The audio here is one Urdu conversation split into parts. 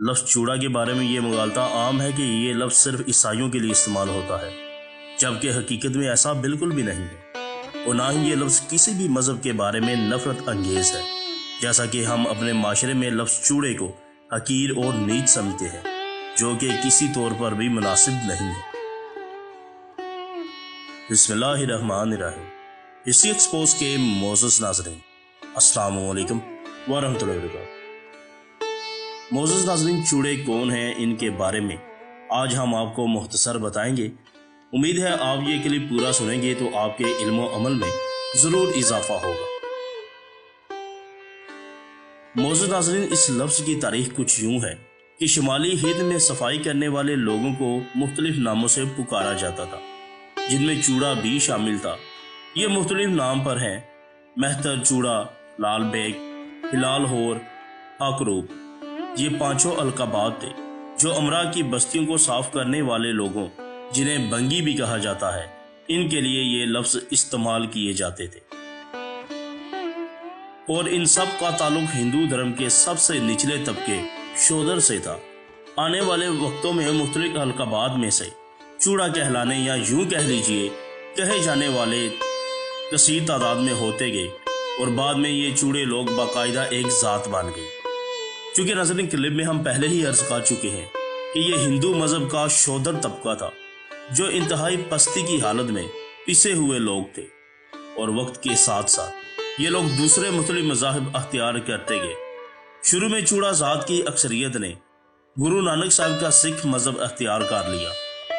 لفظ چوڑا کے بارے میں یہ مغالطہ عام ہے کہ یہ لفظ صرف عیسائیوں کے لیے استعمال ہوتا ہے، جبکہ حقیقت میں ایسا بالکل بھی نہیں ہے، اور نہ ہی یہ لفظ کسی بھی مذہب کے بارے میں نفرت انگیز ہے، جیسا کہ ہم اپنے معاشرے میں لفظ چوڑے کو حقیر اور نیچ سمجھتے ہیں، جو کہ کسی طور پر بھی مناسب نہیں ہے۔ بسم اللہ الرحمن الرحیم۔ ہسٹری ایکسپوز کے معزز ناظرین، السلام علیکم ورحمۃ اللہ وبرکاتہ۔ معزز ناظرین، چوڑے کون ہیں، ان کے بارے میں آج ہم آپ کو مختصر بتائیں گے۔ امید ہے آپ یہ کلپ پورا سنیں گے تو آپ کے علم و عمل میں ضرور اضافہ ہوگا۔ معزز ناظرین، اس لفظ کی تاریخ کچھ یوں ہے کہ شمالی ہند میں صفائی کرنے والے لوگوں کو مختلف ناموں سے پکارا جاتا تھا، جن میں چوڑا بھی شامل تھا۔ یہ مختلف نام پر ہیں: مہتر چوڑا، لال بیگ، ہلال ہور، آکروب۔ یہ پانچوں القابات تھے جو امراء کی بستیوں کو صاف کرنے والے لوگوں، جنہیں بنگی بھی کہا جاتا ہے، ان کے لیے یہ لفظ استعمال کیے جاتے تھے، اور ان سب کا تعلق ہندو دھرم کے سب سے نچلے طبقے شودر سے تھا۔ آنے والے وقتوں میں مختلف القابات میں سے چوڑا کہلانے یا یوں کہہ لیجئے کہے جانے والے کثیر تعداد میں ہوتے گئے، اور بعد میں یہ چوڑے لوگ باقاعدہ ایک ذات بن گئی۔ چونکہ ناظرین، کلپ میں ہم پہلے ہی عرض کر چکے ہیں کہ یہ ہندو مذہب کا شودر طبقہ تھا، جو انتہائی پستی کی حالت میں پسے ہوئے لوگ تھے، اور وقت کے ساتھ ساتھ یہ لوگ دوسرے مختلف مذاہب اختیار کرتے گئے۔ شروع میں چوڑا ذات کی اکثریت نے گرو نانک صاحب کا سکھ مذہب اختیار کر لیا۔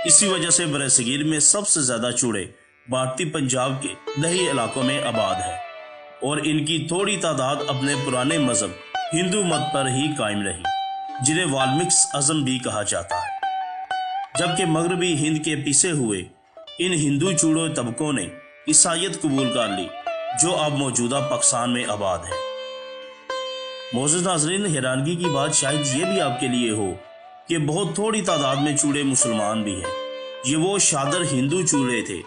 اسی وجہ سے برصغیر میں سب سے زیادہ چوڑے بھارتی پنجاب کے دیہی علاقوں میں آباد ہیں، اور ان کی تھوڑی تعداد اپنے پرانے مذہب ہندو مت پر ہی قائم رہی، جنہیں والمکس ازم بھی کہا جاتا ہے۔ جبکہ مغربی ہند کے پسے ہوئے ان ہندو چوڑے طبقوں نے عیسائیت قبول کر لی، جو اب موجودہ پاکستان میں آباد ہے۔ معزز ناظرین، حیرانگی کی بات شاید یہ بھی آپ کے لیے ہو کہ بہت تھوڑی تعداد میں چوڑے مسلمان بھی ہیں۔ یہ وہ شادر ہندو چوڑے تھے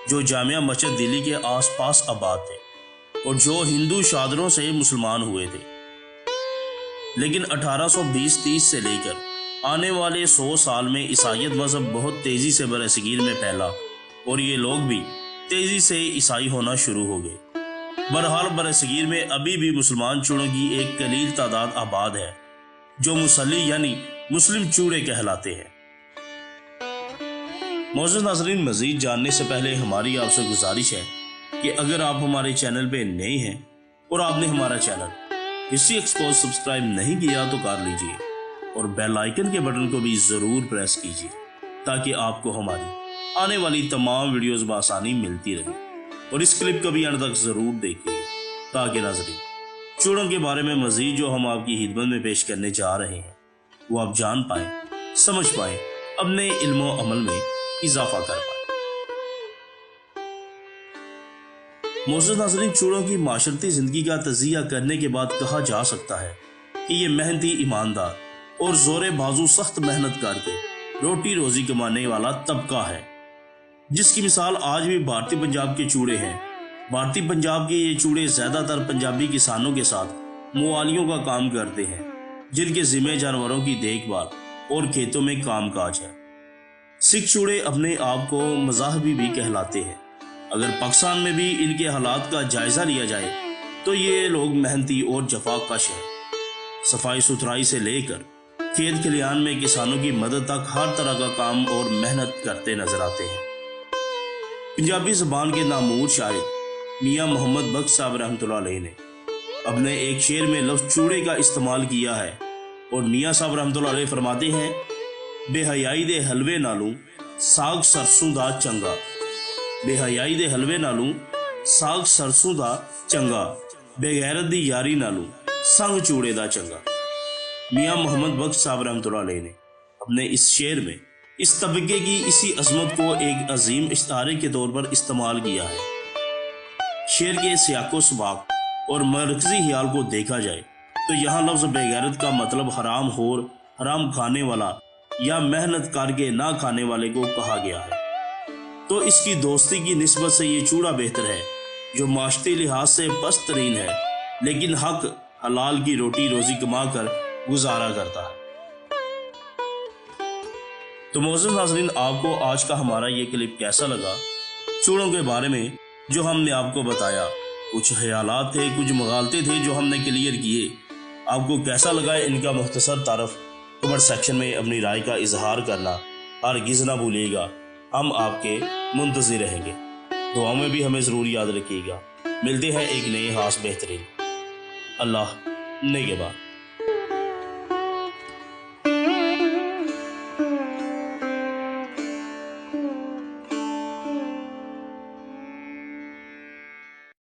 جو جامعہ مسجد دلی کے آس پاس آباد تھے، اور جو ہندو شادروں سے مسلمان ہوئے تھے۔ لیکن 1820-30 سے لے کر آنے والے 100 سال میں عیسائیت مذہب بہت تیزی سے برصغیر میں پھیلا، اور یہ لوگ بھی تیزی سے عیسائی ہونا شروع ہو گئے۔ بہرحال برصغیر میں ابھی بھی مسلمان چوڑوں کی ایک قلیل تعداد آباد ہے، جو مسلی یعنی مسلم چوڑے کہلاتے ہیں۔ معزز ناظرین، مزید جاننے سے پہلے ہماری آپ سے گزارش ہے کہ اگر آپ ہمارے چینل پہ نئے ہیں اور آپ نے ہمارا چینل ہسٹری ایکسپوز سبسکرائب نہیں کیا تو کر لیجئے، اور بیل آئیکن کے بٹن کو بھی ضرور پریس کیجئے، تاکہ آپ کو ہماری آنے والی تمام ویڈیوز بآسانی ملتی رہے۔ اور اس کلپ کو بھی انت تک ضرور دیکھیے، تاکہ ناظرین چوڑوں کے بارے میں مزید جو ہم آپ کی خدمت میں پیش کرنے جا رہے ہیں وہ آپ جان پائیں، سمجھ پائیں، اپنے علم و عمل میں اضافہ کر پائیں۔ معزز ناظرین، چوڑوں کی معاشرتی زندگی کا تجزیہ کرنے کے بعد کہا جا سکتا ہے کہ یہ محنتی، ایماندار اور زور بازو سخت محنت کر کے روٹی روزی کمانے والا طبقہ ہے، جس کی مثال آج بھی بھارتی پنجاب کے چوڑے ہیں۔ بھارتی پنجاب کے یہ چوڑے زیادہ تر پنجابی کسانوں کے ساتھ موالیوں کا کام کرتے ہیں، جن کے ذمہ جانوروں کی دیکھ بھال اور کھیتوں میں کام کاج ہے۔ سکھ چوڑے اپنے آپ کو مذاہبی بھی کہلاتے ہیں۔ اگر پاکستان میں بھی ان کے حالات کا جائزہ لیا جائے تو یہ لوگ محنتی اور جفا کش ہیں۔ صفائی ستھرائی سے لے کر کھیت کھلیان میں کسانوں کی مدد تک ہر طرح کا کام اور محنت کرتے نظر آتے ہیں۔ پنجابی زبان کے نامور شاعر میاں محمد بخش صاحب رحمۃ اللہ علیہ نے اپنے ایک شعر میں لفظ چوڑے کا استعمال کیا ہے، اور میاں صاحب رحمۃ اللہ علیہ فرماتے ہیں: بے حیائی دے حلوے نالوں ساگ سرسوں دا چنگا، بے حیائی دے حلوے نالوں ساگ سرسوں دا چنگا، بے غیرت دی یاری نالوں سنگ چوڑے دا چنگا۔ میاں محمد بخش صاحب رحمۃ اللہ علیہ نے اپنے اس شعر میں اس طبقے کی اسی عظمت کو ایک عظیم اشتہارے کے طور پر استعمال کیا ہے۔ شعر کے سیاق و سباق اور مرکزی خیال کو دیکھا جائے تو یہاں لفظ بے غیرت کا مطلب حرام خور، حرام کھانے والا یا محنت کر کے نہ کھانے والے کو کہا گیا ہے، تو اس کی دوستی کی نسبت سے یہ چوڑا بہتر ہے، جو معاشرتی لحاظ سے پست ترین ہے، لیکن حق حلال کی روٹی روزی کما کر گزارا کرتا ہے۔ تو معزز ناظرین، آپ کو آج کا ہمارا یہ کلپ کیسا لگا؟ چوڑوں کے بارے میں جو ہم نے آپ کو بتایا، کچھ خیالات تھے، کچھ مغالطے تھے جو ہم نے کلیئر کیے، آپ کو کیسا لگا ان کا مختصر تعارف کمنٹ سیکشن میں اپنی رائے کا اظہار کرنا ہرگز نہ بھولیے گا۔ ہم آپ کے منتظر رہیں گے، دعاؤں میں بھی ہمیں ضرور یاد رکھیے گا۔ ملتے ہیں ایک نئے خاص بہترین۔ اللہ نگہبان۔